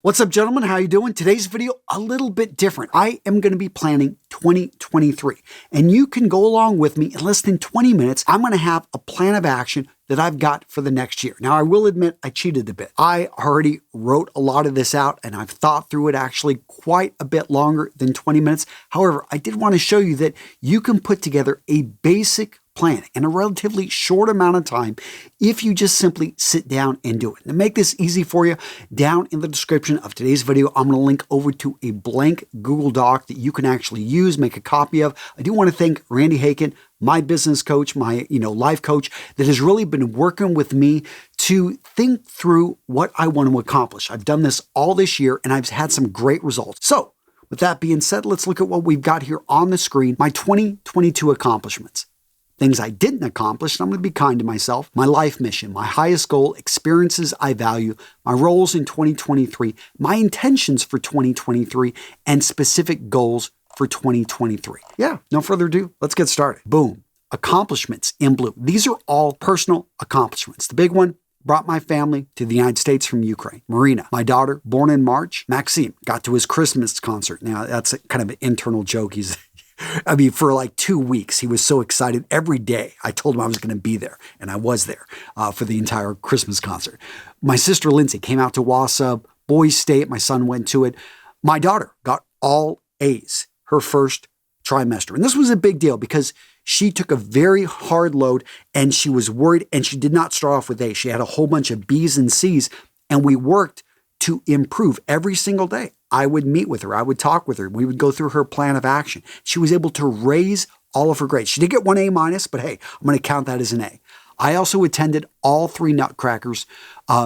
What's up, gentlemen? How you doing? Today's video, a little bit different. I am going to be planning 2023, and you can go along with me in less than 20 minutes. I'm going to have a plan of action that I've got for the next year. Now, I will admit I cheated a bit. I already wrote a lot of this out, and I've thought through it actually quite a bit longer than 20 minutes. However, I did want to show you that you can put together a basic plan in a relatively short amount of time if you just simply sit down and do it. To make this easy for you, down in the description of today's video, I'm going to link over to a blank Google Doc that you can actually use, make a copy of. I do want to thank Randy Haken, my business coach, my life coach, that has really been working with me to think through what I want to accomplish. I've done this all this year and I've had some great results. So with that being said, let's look at what we've got here on the screen, my 2022 accomplishments. Things I didn't accomplish, and I'm going to be kind to myself, my life mission, my highest goal, experiences I value, my roles in 2023, my intentions for 2023, and specific goals for 2023. Yeah, no further ado, let's get started. Boom. Accomplishments in blue. These are all personal accomplishments. The big one, brought my family to the United States from Ukraine. Marina, my daughter, born in March. Maxime, got to his Christmas concert. Now, that's kind of an internal joke. For like 2 weeks, he was so excited. Every day, I told him I was going to be there, and I was there for the entire Christmas concert. My sister Lindsay came out to Wausau, Boys State. My son went to it. My daughter got all A's her first trimester. And this was a big deal because she took a very hard load, and she was worried, and she did not start off with A's. She had a whole bunch of B's and C's, and we worked to improve every single day. I would meet with her. I would talk with her. We would go through her plan of action. She was able to raise all of her grades. She did get one A minus, but hey, I'm going to count that as an A. I also attended all 3 nutcrackers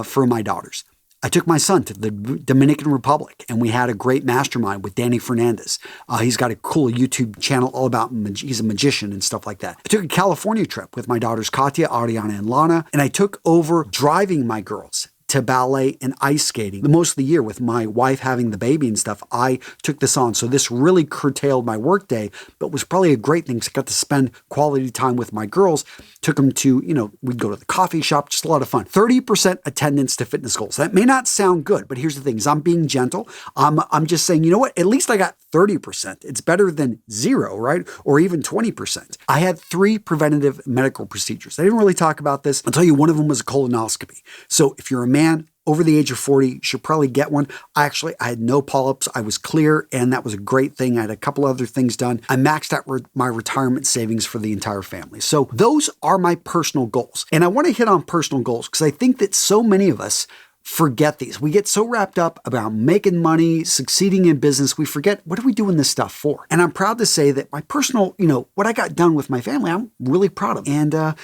for my daughters. I took my son to the Dominican Republic, and we had a great mastermind with Danny Fernandez. He's got a cool YouTube channel all about, he's a magician and stuff like that. I took a California trip with my daughters, Katya, Ariana, and Lana, and I took over driving my girls to ballet and ice skating. Most of the year with my wife having the baby and stuff, I took this on. So this really curtailed my work day, but was probably a great thing because I got to spend quality time with my girls. Took them to, we'd go to the coffee shop, just a lot of fun. 30% attendance to fitness goals. That may not sound good, but here's the thing is I'm being gentle. I'm just saying, you know what? At least I got 30%. It's better than 0, right? Or even 20%. I had 3 preventative medical procedures. I didn't really talk about this. I'll tell you, one of them was a colonoscopy. So if you're a man over the age of 40, you should probably get one. I had no polyps. I was clear, and that was a great thing. I had a couple other things done. I maxed out my retirement savings for the entire family. So those are my personal goals. And I want to hit on personal goals because I think that so many of us forget these. We get so wrapped up about making money, succeeding in business, we forget, what are we doing this stuff for? And I'm proud to say that my personal, what I got done with my family, I'm really proud of. And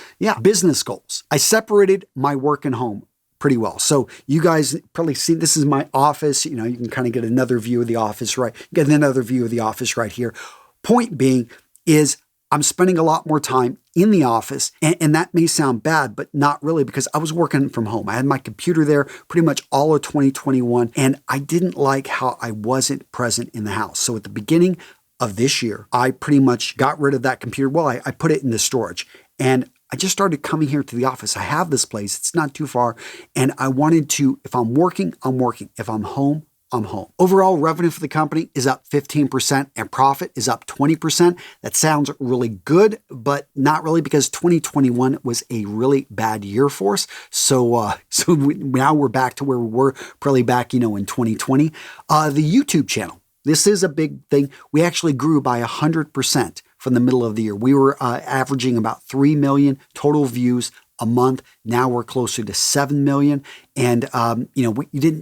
business goals. I separated my work and home pretty well. So you guys probably see, this is my office. You can kind of get another view of the office, right? Get another view of the office right here. Point being is I'm spending a lot more time in the office, and that may sound bad, but not really, because I was working from home. I had my computer there pretty much all of 2021, and I didn't like how I wasn't present in the house. So at the beginning of this year, I pretty much got rid of that computer. Well, I put it into storage, and I just started coming here to the office. I have this place. It's not too far. And I wanted to, if I'm working, I'm working. If I'm home, I'm home. Overall revenue for the company is up 15% and profit is up 20%. That sounds really good, but not really, because 2021 was a really bad year for us. So now we're back to where we were probably back, in 2020. The YouTube channel, this is a big thing. We actually grew by 100%. From the middle of the year. We were averaging about 3 million total views a month. Now we're closer to 7 million. And,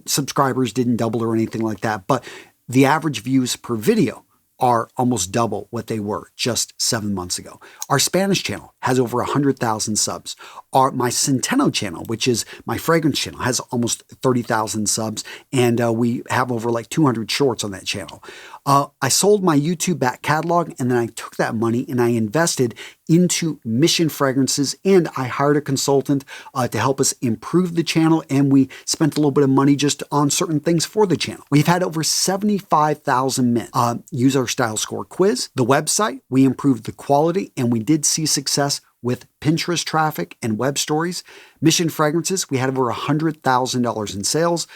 subscribers didn't double or anything like that. But the average views per video are almost double what they were just 7 months ago. Our Spanish channel has over 100,000 subs. My Centeno channel, which is my fragrance channel, has almost 30,000 subs. And we have over like 200 shorts on that channel. I sold my YouTube back catalog, and then I took that money and I invested into Mission Fragrances, and I hired a consultant to help us improve the channel, and we spent a little bit of money just on certain things for the channel. We've had over 75,000 men use our Style Score quiz. The website, we improved the quality, and we did see success with Pinterest traffic and web stories. Mission Fragrances, we had over $100,000 in sales,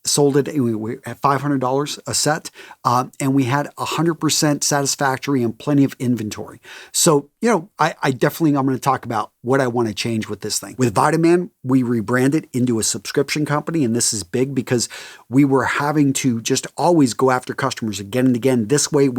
sold it at $500 a set, and we had 100% satisfactory and plenty of inventory. So, I definitely, I'm going to talk about what I want to change with this thing. With Vitaman, we rebranded into a subscription company, and this is big because we were having to just always go after customers again and again. This way,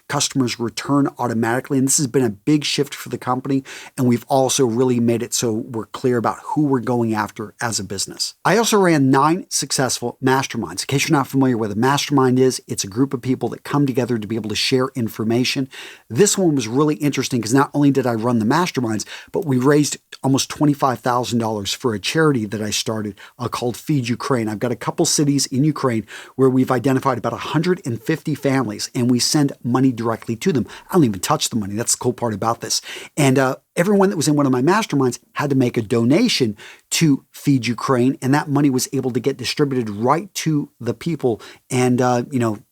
customers return automatically, and this has been a big shift for the company, and we've also really made it so we're clear about who we're going after as a business. I also ran 9 successful masterminds. In case you're not familiar with a mastermind is, it's a group of people that come together to be able to share information. This one was really interesting because not only did I run the masterminds, but we raised almost $25,000 for a charity that I started called Feed Ukraine. I've got a couple cities in Ukraine where we've identified about 150 families, and we send money directly to them. I don't even touch the money. That's the cool part about this. And everyone that was in one of my masterminds had to make a donation to Feed Ukraine, and that money was able to get distributed right to the people. And,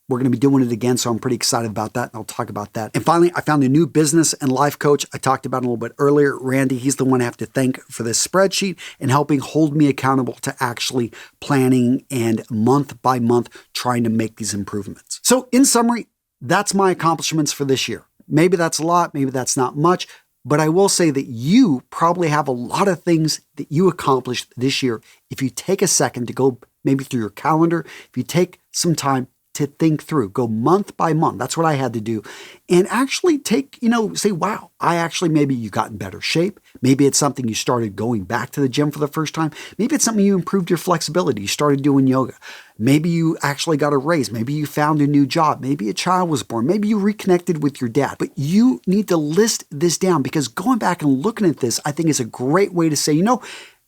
we're going to be doing it again, so I'm pretty excited about that, and I'll talk about that. And finally, I found a new business and life coach I talked about a little bit earlier. Randy, he's the one I have to thank for this spreadsheet and helping hold me accountable to actually planning and month by month trying to make these improvements. So in summary, that's my accomplishments for this year. Maybe that's a lot, maybe that's not much, but I will say that you probably have a lot of things that you accomplished this year. If you take a second to go maybe through your calendar, if you take some time to think through, go month by month. That's what I had to do. And actually say, wow, maybe you got in better shape. Maybe it's something you started going back to the gym for the first time. Maybe it's something you improved your flexibility. You started doing yoga. Maybe you actually got a raise. Maybe you found a new job. Maybe a child was born. Maybe you reconnected with your dad. But you need to list this down, because going back and looking at this, I think is a great way to say,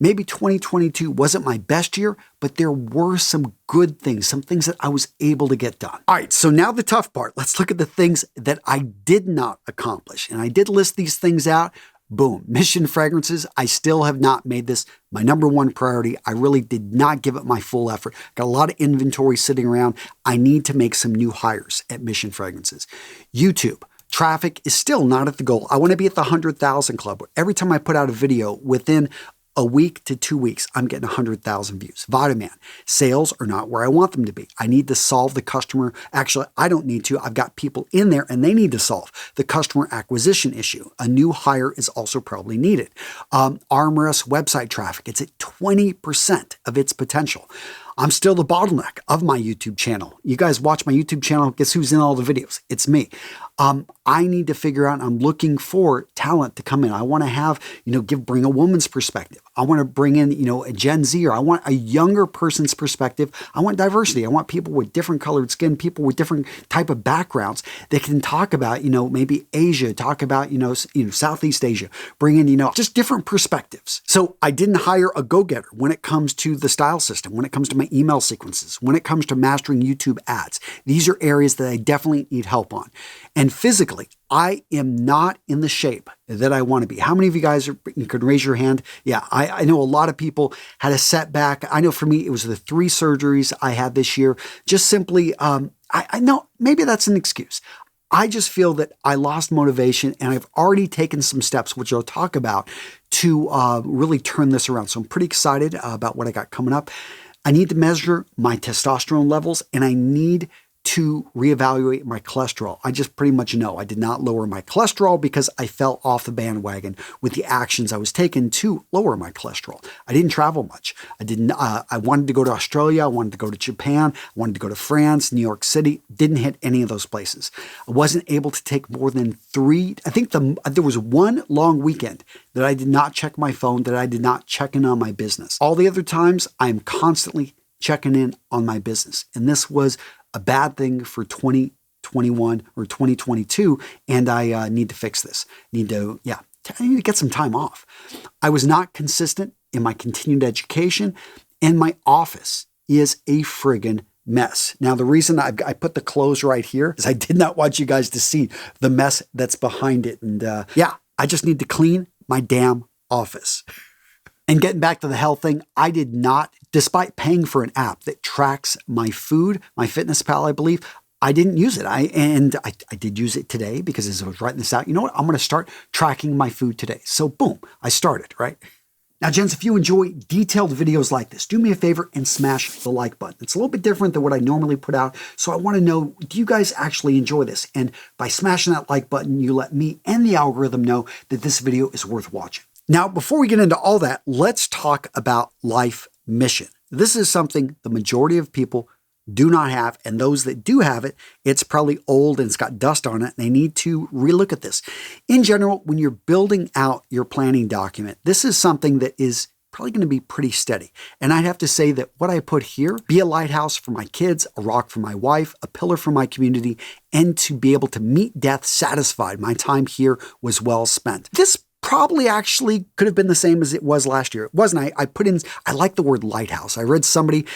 maybe 2022 wasn't my best year, but there were some good things, some things that I was able to get done. All right, so now the tough part. Let's look at the things that I did not accomplish. And I did list these things out. Boom, Mission Fragrances. I still have not made this my number one priority. I really did not give it my full effort. Got a lot of inventory sitting around. I need to make some new hires at Mission Fragrances. YouTube. Traffic is still not at the goal. I want to be at the 100,000 club. Every time I put out a video, within a week to 2 weeks, I'm getting 100,000 views. Vitaman, sales are not where I want them to be. I need to solve the customer. Actually, I don't need to. I've got people in there and they need to solve the customer acquisition issue. A new hire is also probably needed. RMRS website traffic, it's at 20% of its potential. I'm still the bottleneck of my YouTube channel. You guys watch my YouTube channel. Guess who's in all the videos? It's me. I need to figure out, I'm looking for talent to come in. I want to have, bring a woman's perspective. I want to bring in, a Gen Z, or I want a younger person's perspective. I want diversity. I want people with different colored skin, people with different type of backgrounds that can talk about, maybe Asia, talk about, Southeast Asia, bring in, just different perspectives. So I didn't hire a go-getter when it comes to the style system, when it comes to my email sequences, when it comes to mastering YouTube ads. These are areas that I definitely need help on. And physically, I am not in the shape that I want to be. How many of you guys you could raise your hand? Yeah, I know a lot of people had a setback. I know for me, it was the 3 surgeries I had this year. Just simply, I know maybe that's an excuse. I just feel that I lost motivation, and I've already taken some steps, which I'll talk about, to really turn this around. So I'm pretty excited about what I got coming up. I need to measure my testosterone levels, and I need to reevaluate my cholesterol. I just pretty much know I did not lower my cholesterol because I fell off the bandwagon with the actions I was taking to lower my cholesterol. I didn't travel much. I wanted to go to Australia. I wanted to go to Japan. I wanted to go to France, New York City. Didn't hit any of those places. I wasn't able to take more than 3. I think there was one long weekend that I did not check my phone, that I did not check in on my business. All the other times, I'm constantly checking in on my business. And this was a bad thing for 2021 or 2022, and I need to fix this. I need to get some time off. I was not consistent in my continued education, and my office is a friggin' mess. Now, the reason I put the clothes right here is I did not want you guys to see the mess that's behind it. And I just need to clean my damn office. And getting back to the health thing, I did not, despite paying for an app that tracks my food, my Fitness Pal, I believe, I didn't use it. I did use it today because as I was writing this out, you know what? I'm going to start tracking my food today. So boom, I started, right? Now, gents, if you enjoy detailed videos like this, do me a favor and smash the like button. It's a little bit different than what I normally put out, so I want to know, do you guys actually enjoy this? And by smashing that like button, you let me and the algorithm know that this video is worth watching. Now, before we get into all that, let's talk about life mission. This is something the majority of people do not have, and those that do have it, it's probably old and it's got dust on it, and they need to relook at this. In general, when you're building out your planning document, this is something that is probably going to be pretty steady. And I'd have to say that what I put here, be a lighthouse for my kids, a rock for my wife, a pillar for my community, and to be able to meet death satisfied. My time here was well spent. This probably actually could have been the same as it was last year. It wasn't. I like the word lighthouse. I read somebody,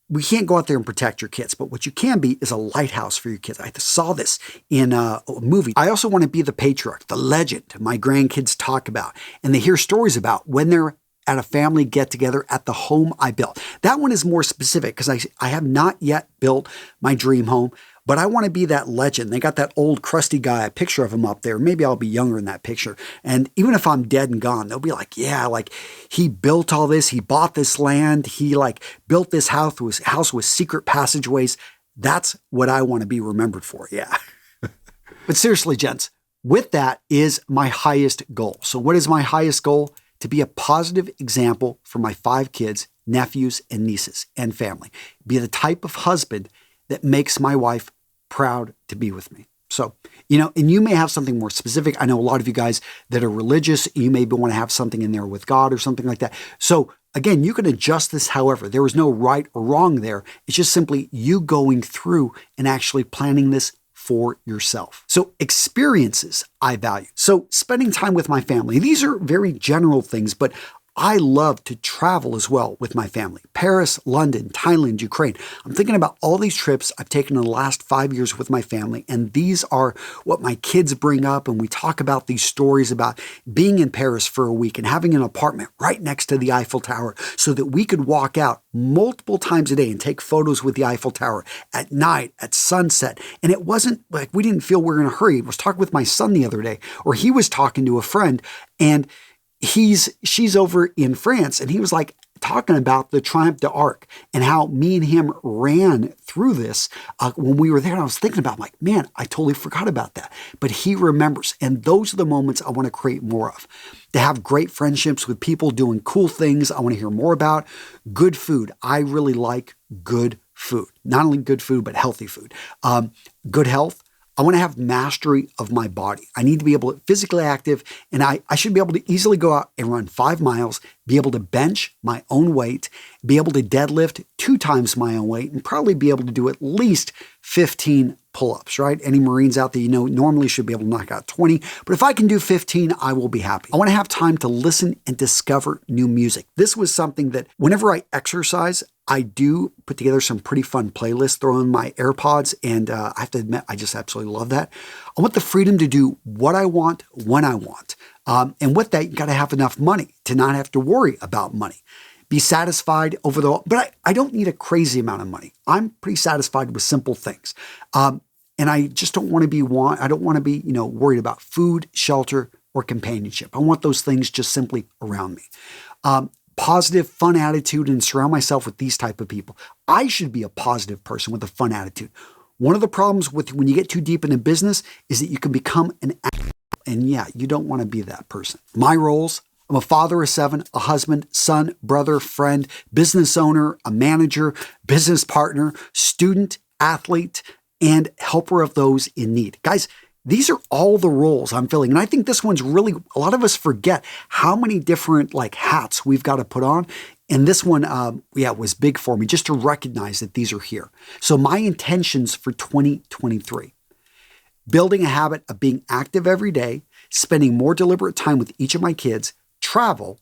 we can't go out there and protect your kids, but what you can be is a lighthouse for your kids. I saw this in a movie. I also want to be the patriarch, the legend my grandkids talk about, and they hear stories about when they're at a family get-together at the home I built. That one is more specific because I have not yet built my dream home, but I want to be that legend. They got that old crusty guy, a picture of him up there. Maybe I'll be younger in that picture. And even if I'm dead and gone, they'll be like, yeah, like he built all this. He bought this land. He built this house with secret passageways. That's what I want to be remembered for. Yeah. But seriously, gents, with that is my highest goal. So what is my highest goal? To be a positive example for my 5 kids, nephews, and nieces, and family. Be the type of husband that makes my wife proud to be with me. So, and you may have something more specific. I know a lot of you guys that are religious, you maybe want to have something in there with God or something like that. So again, you can adjust this however. There is no right or wrong there. It's just simply you going through and actually planning this for yourself. So experiences I value. So spending time with my family. These are very general things, but I love to travel as well with my family. Paris, London, Thailand, Ukraine. I'm thinking about all these trips I've taken in the last 5 years with my family, and these are what my kids bring up, and we talk about these stories about being in Paris for a week and having an apartment right next to the Eiffel Tower so that we could walk out multiple times a day and take photos with the Eiffel Tower at night, at sunset. And it wasn't like we didn't feel we were in a hurry. I was talking with my son the other day, or he was talking to a friend, and she's over in France, and he was talking about the Triumph d'Arc and how me and him ran through this when we were there. And I was thinking about, man, I totally forgot about that. But he remembers. And those are the moments I want to create more of. To have great friendships with people doing cool things I want to hear more about. Good food. I really like good food. Not only good food, but healthy food. Good health. I want to have mastery of my body. I need to be able to physically active, and I should be able to easily go out and run 5 miles, be able to bench my own weight, be able to deadlift 2 times my own weight, and probably be able to do at least 15 pull-ups, right? Any Marines out there, normally should be able to knock out 20, but if I can do 15, I will be happy. I want to have time to listen and discover new music. This was something that whenever I exercise, I do put together some pretty fun playlists, throw in my AirPods, and I have to admit, I just absolutely love that. I want the freedom to do what I want, when I want. And with that, you got to have enough money to not have to worry about money. Be satisfied but I don't need a crazy amount of money. I'm pretty satisfied with simple things. And I just don't want to be worried about food, shelter, or companionship. I want those things just simply around me. Positive, fun attitude, and surround myself with these type of people. I should be a positive person with a fun attitude. One of the problems with when you get too deep into business is that you can become an asshole. And yeah, you don't want to be that person. My roles: I'm a father of 7, a husband, son, brother, friend, business owner, a manager, business partner, student, athlete, and helper of those in need. Guys, these are all the roles I'm filling. And I think this one's really, a lot of us forget how many different hats we've got to put on. And this one, was big for me just to recognize that these are here. So my intentions for 2023, building a habit of being active every day, spending more deliberate time with each of my kids, travel,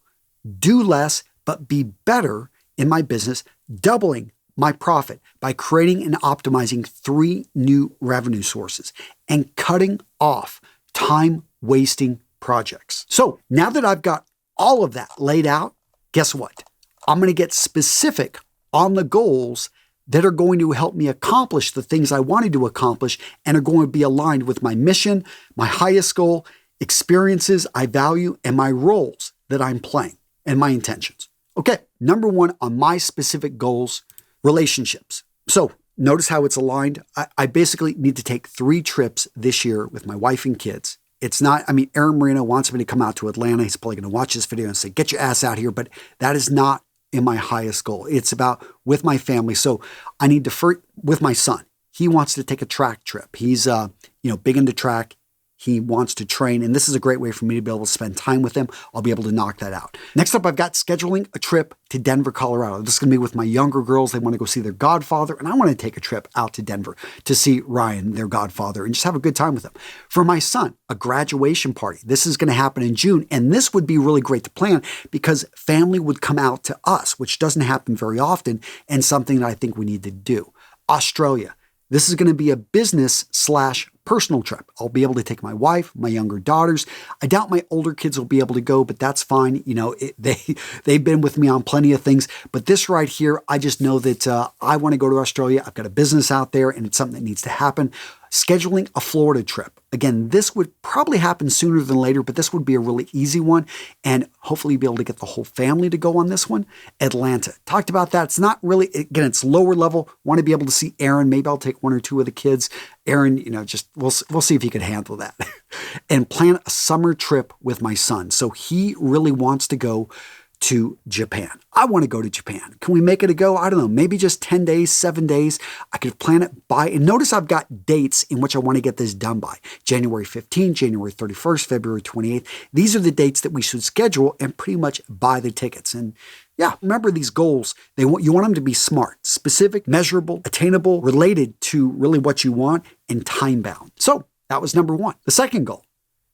do less, but be better in my business, doubling my profit by creating and optimizing 3 new revenue sources and cutting off time-wasting projects. So now that I've got all of that laid out, guess what? I'm going to get specific on the goals that are going to help me accomplish the things I wanted to accomplish and are going to be aligned with my mission, my highest goal, experiences I value, and my roles that I'm playing and my intentions. Okay, number one on my specific goals, relationships. So notice how it's aligned. I basically need to take 3 trips this year with my wife and kids. It's not, Aaron Marino wants me to come out to Atlanta. He's probably going to watch this video and say, get your ass out here. But that is not in my highest goal. It's about with my family. So I need to, with my son, he wants to take a track trip. He's, big into track. He wants to train, and this is a great way for me to be able to spend time with him. I'll be able to knock that out. Next up, I've got scheduling a trip to Denver, Colorado. This is going to be with my younger girls. They want to go see their godfather, and I want to take a trip out to Denver to see Ryan, their godfather, and just have a good time with him. For my son, a graduation party. This is going to happen in June, and this would be really great to plan because family would come out to us, which doesn't happen very often, and something that I think we need to do. Australia. This is going to be a business/personal trip. I'll be able to take my wife, my younger daughters. I doubt my older kids will be able to go, but that's fine. They've been with me on plenty of things. But this right here, I just know that I want to go to Australia. I've got a business out there, and it's something that needs to happen. Scheduling a Florida trip. Again, this would probably happen sooner than later, but this would be a really easy one. And hopefully be able to get the whole family to go on this one. Atlanta. Talked about that. It's not really, again, it's lower level. Want to be able to see Aaron. Maybe I'll take 1 or 2 of the kids. Aaron, we'll see if he can handle that. And plan a summer trip with my son. So he really wants to go to Japan. I want to go to Japan. Can we make it a go? I don't know. Maybe just 10 days, 7 days. I could plan it by, and notice I've got dates in which I want to get this done by. January 15th, January 31st, February 28th. These are the dates that we should schedule and pretty much buy the tickets. And yeah, remember these goals. You want them to be smart, specific, measurable, attainable, related to really what you want, and time bound. So that was number 1. The second goal,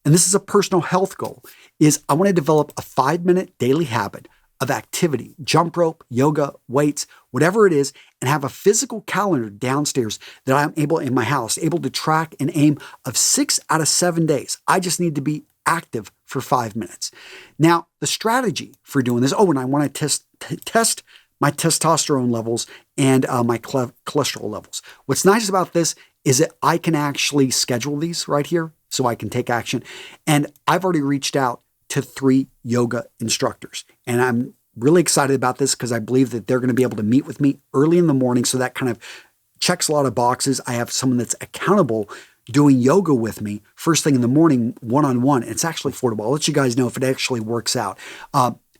and this is a personal health goal, is I want to develop a 5-minute daily habit of activity, jump rope, yoga, weights, whatever it is, and have a physical calendar downstairs that I'm able in my house, able to track and aim of 6 out of 7 days. I just need to be active for 5 minutes. Now, the strategy for doing this, and I want to test my testosterone levels and my cholesterol levels. What's nice about this is that I can actually schedule these right here so I can take action. And I've already reached out to 3 yoga instructors. And I'm really excited about this because I believe that they're going to be able to meet with me early in the morning. So that kind of checks a lot of boxes. I have someone that's accountable doing yoga with me first thing in the morning, one-on-one. It's actually affordable. I'll let you guys know if it actually works out.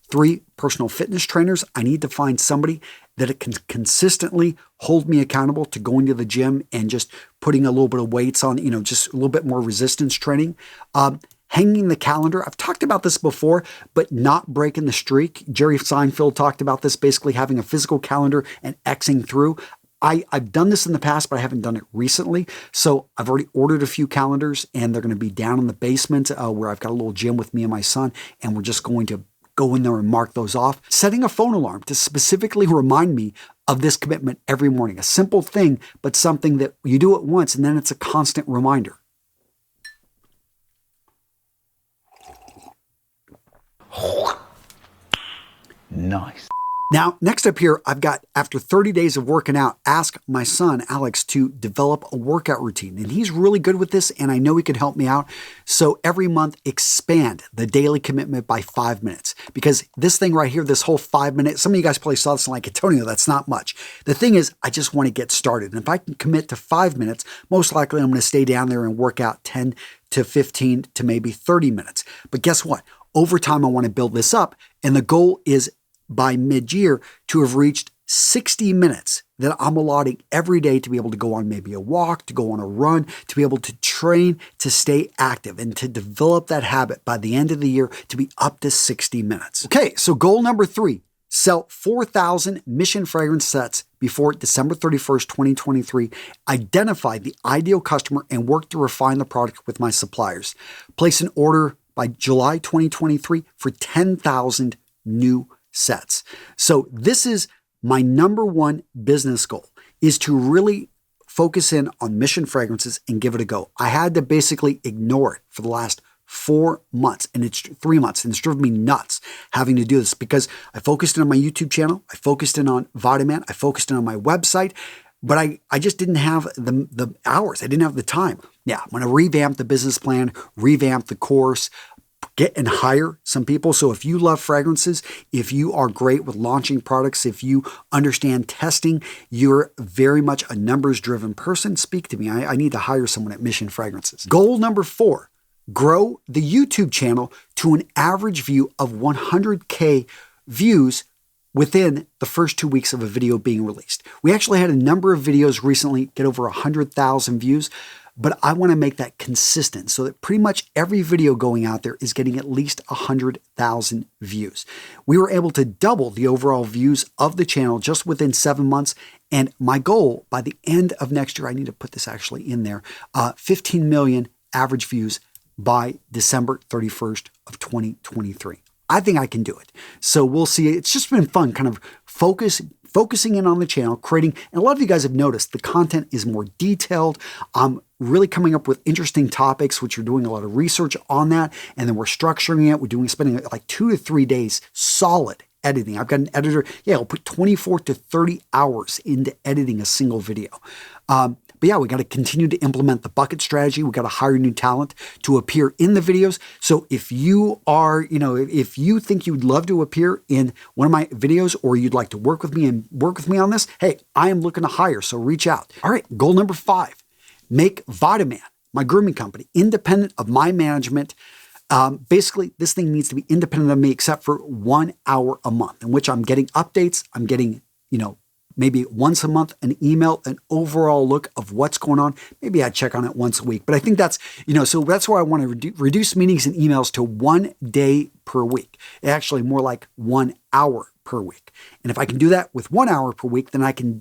3 personal fitness trainers. I need to find somebody that it can consistently hold me accountable to going to the gym and just putting a little bit of weights on, just a little bit more resistance training. Hanging the calendar. I've talked about this before, but not breaking the streak. Jerry Seinfeld talked about this, basically having a physical calendar and Xing through. I've done this in the past, but I haven't done it recently. So I've already ordered a few calendars, and they're going to be down in the basement where I've got a little gym with me and my son, and we're just going to go in there and mark those off. Setting a phone alarm to specifically remind me of this commitment every morning. A simple thing, but something that you do it once, and then it's a constant reminder. Nice. Now, next up here, I've got, after 30 days of working out, ask my son, Alex, to develop a workout routine. And he's really good with this, and I know he can help me out. So every month, expand the daily commitment by 5 minutes. Because this thing right here, this whole 5 minutes, some of you guys probably saw this and like, Antonio, that's not much. The thing is, I just want to get started. And if I can commit to 5 minutes, most likely I'm going to stay down there and work out 10 to 15 to maybe 30 minutes. But guess what? Over time, I want to build this up. And the goal is by mid-year to have reached 60 minutes that I'm allotting every day to be able to go on maybe a walk, to go on a run, to be able to train, to stay active, and to develop that habit by the end of the year to be up to 60 minutes. Okay, so goal number 3, sell 4,000 Mission Fragrance sets before December 31st, 2023. Identify the ideal customer and work to refine the product with my suppliers. Place an order by July 2023 for 10,000 new sets. So this is my number 1 business goal, is to really focus in on Mission Fragrances and give it a go. I had to basically ignore it for the last 4 months, and it's 3 months, and it's driven me nuts having to do this because I focused in on my YouTube channel, I focused in on Vitaman, I focused in on my website, but I just didn't have the hours. I didn't have the time. Yeah, I'm going to revamp the business plan, revamp the course, get and hire some people. So if you love fragrances, if you are great with launching products, if you understand testing, you're very much a numbers-driven person, speak to me. I need to hire someone at Mission Fragrances. Goal number 4, grow the YouTube channel to an average view of 100K views within the first 2 weeks of a video being released. We actually had a number of videos recently get over 100,000 views, but I want to make that consistent so that pretty much every video going out there is getting at least 100,000 views. We were able to double the overall views of the channel just within 7 months. And my goal by the end of next year, I need to put this actually in there, 15 million average views by December 31st of 2023. I think I can do it. So we'll see. It's just been fun kind of focusing in on the channel, creating, and a lot of you guys have noticed the content is more detailed. I'm really coming up with interesting topics, which we're doing a lot of research on that. And then we're structuring it. Spending like 2 to 3 days solid editing. I've got an editor. Yeah, I'll put 24 to 30 hours into editing a single video. But yeah, we got to continue to implement the bucket strategy. We got to hire new talent to appear in the videos. So if you are, if you think you'd love to appear in one of my videos or you'd like to work with me on this, hey, I am looking to hire. So reach out. All right. Goal number 5, make Vitaman, my grooming company, independent of my management. Basically, this thing needs to be independent of me except for 1 hour a month in which I'm getting updates. I'm getting, maybe once a month, an email, an overall look of what's going on. Maybe I check on it once a week, but I think that's, so that's where I want to reduce meetings and emails to 1 day per week. Actually, more like 1 hour per week. And if I can do that with 1 hour per week, then I can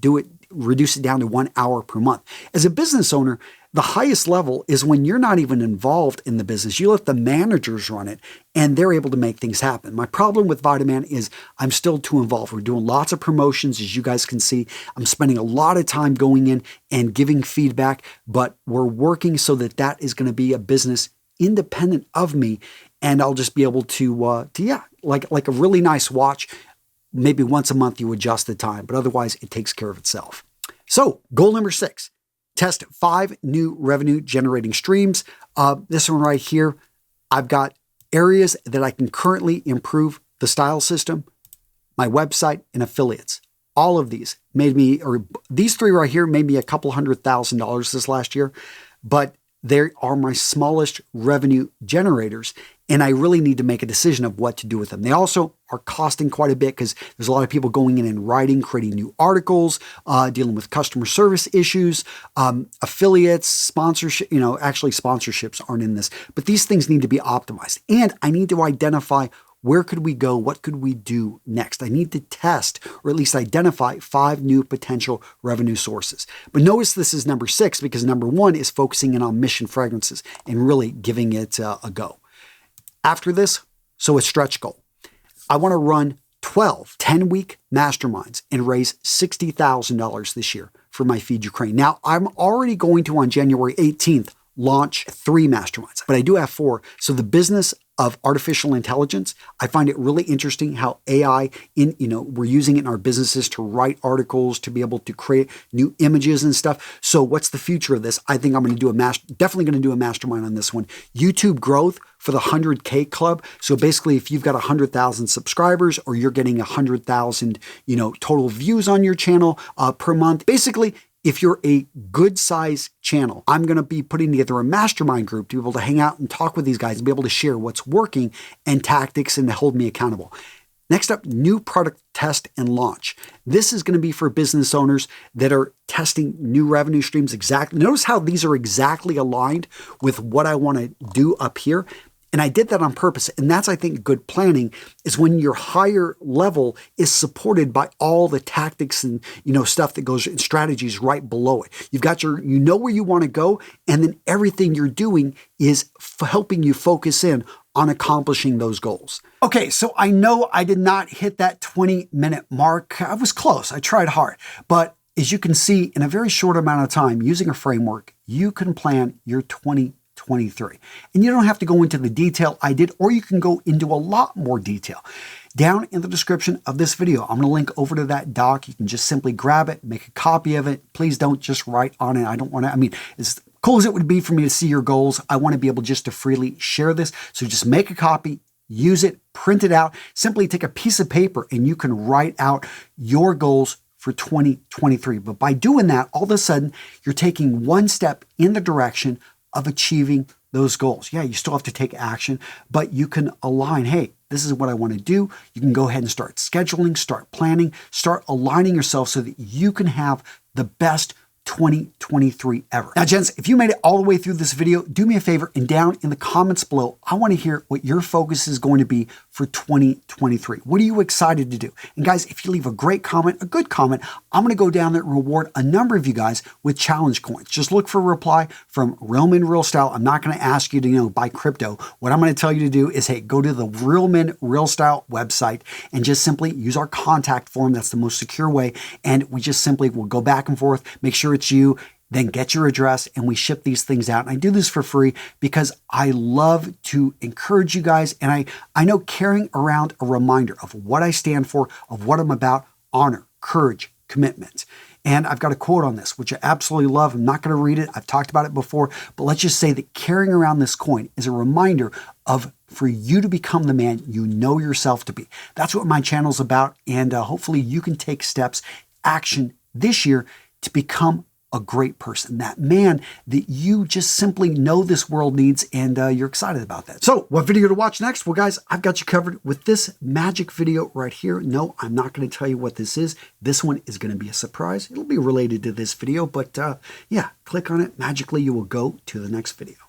reduce it down to 1 hour per month. As a business owner, the highest level is when you're not even involved in the business. You let the managers run it and they're able to make things happen. My problem with Vitaman is I'm still too involved. We're doing lots of promotions, as you guys can see. I'm spending a lot of time going in and giving feedback, but we're working so that is going to be a business independent of me. And I'll just be able to like a really nice watch. Maybe once a month you adjust the time, but otherwise it takes care of itself. So goal number 6. Test 5 new revenue generating streams. This one right here, I've got areas that I can currently improve: the style system, my website, and affiliates. All of these these 3 right here made me a couple $100,000 this last year, but they are my smallest revenue generators. And I really need to make a decision of what to do with them. They also are costing quite a bit because there's a lot of people going in and writing, creating new articles, dealing with customer service issues, affiliates, sponsorship. Actually sponsorships aren't in this, but these things need to be optimized. And I need to identify where could we go? What could we do next? I need to test or at least identify 5 new potential revenue sources. But notice this is number 6 because number 1 is focusing in on Mission Fragrances and really giving it a go. After this, a stretch goal. I want to run 12 10-week masterminds and raise $60,000 this year for my Feed Ukraine. Now, I'm already going to, on January 18th, launch 3 masterminds, but I do have 4. So the business of artificial intelligence, I find it really interesting how AI we're using it in our businesses to write articles, to be able to create new images and stuff. So what's the future of this? I think I'm going to do definitely going to do a mastermind on this one. YouTube growth for the 100K club. So basically, if you've got 100,000 subscribers or you're getting 100,000, total views on your channel per month, basically, if you're a good size channel, I'm going to be putting together a mastermind group to be able to hang out and talk with these guys and be able to share what's working and tactics and to hold me accountable. Next up, new product test and launch. This is going to be for business owners that are testing new revenue streams exactly. Notice how these are exactly aligned with what I want to do up here. And I did that on purpose. And that's, I think, good planning is when your higher level is supported by all the tactics and, stuff that goes in strategies right below it. You've got where you want to go. And then everything you're doing is helping you focus in on accomplishing those goals. Okay, so I know I did not hit that 20-minute mark. I was close. I tried hard. But as you can see, in a very short amount of time, using a framework, you can plan your 20 2023. And you don't have to go into the detail I did, or you can go into a lot more detail. Down in the description of this video, I'm going to link over to that doc. You can just simply grab it, make a copy of it. Please don't just write on it. I don't want to, as cool as it would be for me to see your goals, I want to be able just to freely share this. So just make a copy, use it, print it out, simply take a piece of paper and you can write out your goals for 2023. But by doing that, all of a sudden, you're taking one step in the direction of achieving those goals. Yeah, you still have to take action, but you can align, hey, this is what I want to do. You can go ahead and start scheduling, start planning, start aligning yourself so that you can have the best 2023 ever. Now, gents, if you made it all the way through this video, do me a favor and down in the comments below, I want to hear what your focus is going to be for 2023. What are you excited to do? And guys, if you leave a great comment, a good comment, I'm going to go down there and reward a number of you guys with challenge coins. Just look for a reply from Real Men Real Style. I'm not going to ask you to, buy crypto. What I'm going to tell you to do is, hey, go to the Real Men Real Style website and just simply use our contact form. That's the most secure way. And we just simply will go back and forth, make sure it's you, then get your address, and we ship these things out. And I do this for free because I love to encourage you guys. And I know carrying around a reminder of what I stand for, of what I'm about: honor, courage, commitment. And I've got a quote on this, which I absolutely love. I'm not going to read it. I've talked about it before, but let's just say that carrying around this coin is a reminder of for you to become the man you know yourself to be. That's what my channel's about. And hopefully you can take steps, action this year to become a great person, that man that you just simply know this world needs, and you're excited about that. So what video to watch next? Well, guys, I've got you covered with this magic video right here. No, I'm not going to tell you what this is. This one is going to be a surprise. It'll be related to this video, but yeah, click on it. Magically, you will go to the next video.